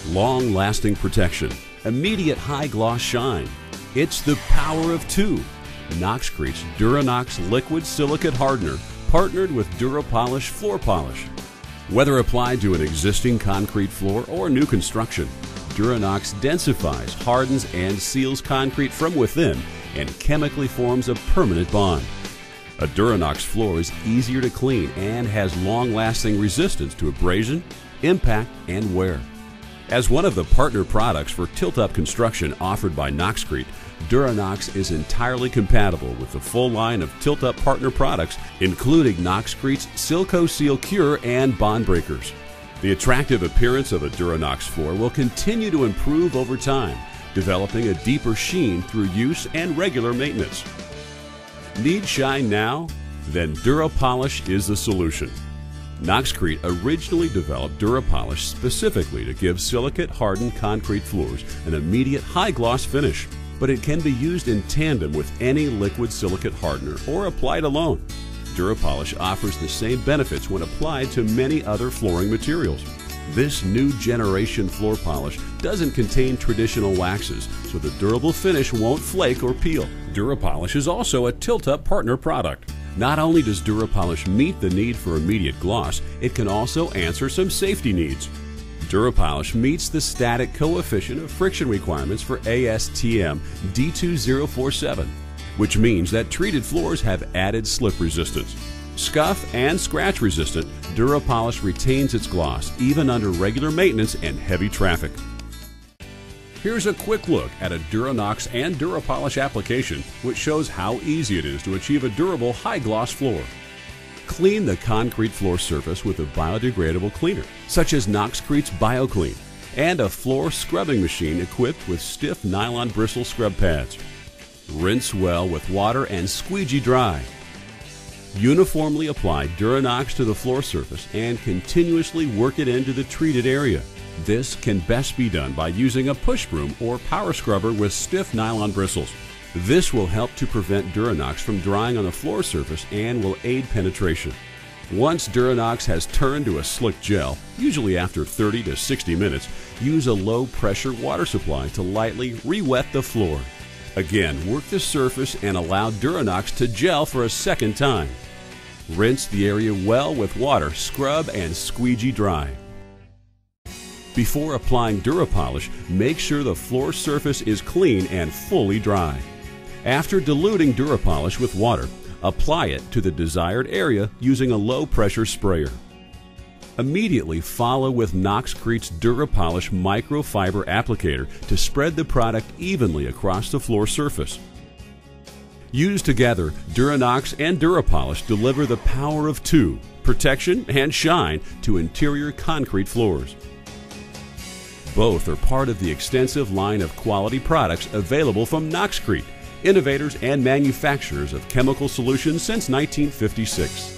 long-lasting protection, immediate high-gloss shine. It's the power of two. Knoxcrete's Duranox Liquid Silicate Hardener partnered with DuraPolish Floor Polish. Whether applied to an existing concrete floor or new construction, Duranox densifies, hardens, and seals concrete from within and chemically forms a permanent bond. A Duranox floor is easier to clean and has long-lasting resistance to abrasion, impact, and wear. As one of the partner products for tilt-up construction offered by Knoxcrete, Duranox is entirely compatible with the full line of tilt-up partner products, including Knoxcrete's Silco-Seal Cure and bond breakers. The attractive appearance of a Duranox floor will continue to improve over time, developing a deeper sheen through use and regular maintenance. Need shine now? Then DuraPolish is the solution. Knoxcrete originally developed DuraPolish specifically to give silicate-hardened concrete floors an immediate high-gloss finish, but it can be used in tandem with any liquid silicate hardener or applied alone. DuraPolish offers the same benefits when applied to many other flooring materials. This new generation floor polish doesn't contain traditional waxes, so the durable finish won't flake or peel. DuraPolish is also a tilt-up partner product. Not only does DuraPolish meet the need for immediate gloss, it can also answer some safety needs. DuraPolish meets the static coefficient of friction requirements for ASTM D2047, which means that treated floors have added slip resistance. Scuff and scratch resistant, DuraPolish retains its gloss even under regular maintenance and heavy traffic. Here's a quick look at a Duranox and DuraPolish application, which shows how easy it is to achieve a durable high-gloss floor. Clean the concrete floor surface with a biodegradable cleaner, such as Knoxcrete's BioClean, and a floor scrubbing machine equipped with stiff nylon bristle scrub pads. Rinse well with water and squeegee dry. Uniformly apply Duranox to the floor surface and continuously work it into the treated area. This can best be done by using a push broom or power scrubber with stiff nylon bristles. This will help to prevent Duranox from drying on the floor surface and will aid penetration. Once Duranox has turned to a slick gel, usually after 30 to 60 minutes, use a low-pressure water supply to lightly re-wet the floor. Again, work the surface and allow Duranox to gel for a second time. Rinse the area well with water, scrub, and squeegee dry. Before applying DuraPolish, make sure the floor surface is clean and fully dry. After diluting DuraPolish with water, apply it to the desired area using a low-pressure sprayer. Immediately follow with Knoxcrete's DuraPolish microfiber applicator to spread the product evenly across the floor surface. Used together, Duranox and DuraPolish deliver the power of two, protection and shine, to interior concrete floors. Both are part of the extensive line of quality products available from Knoxcrete, innovators and manufacturers of chemical solutions since 1956.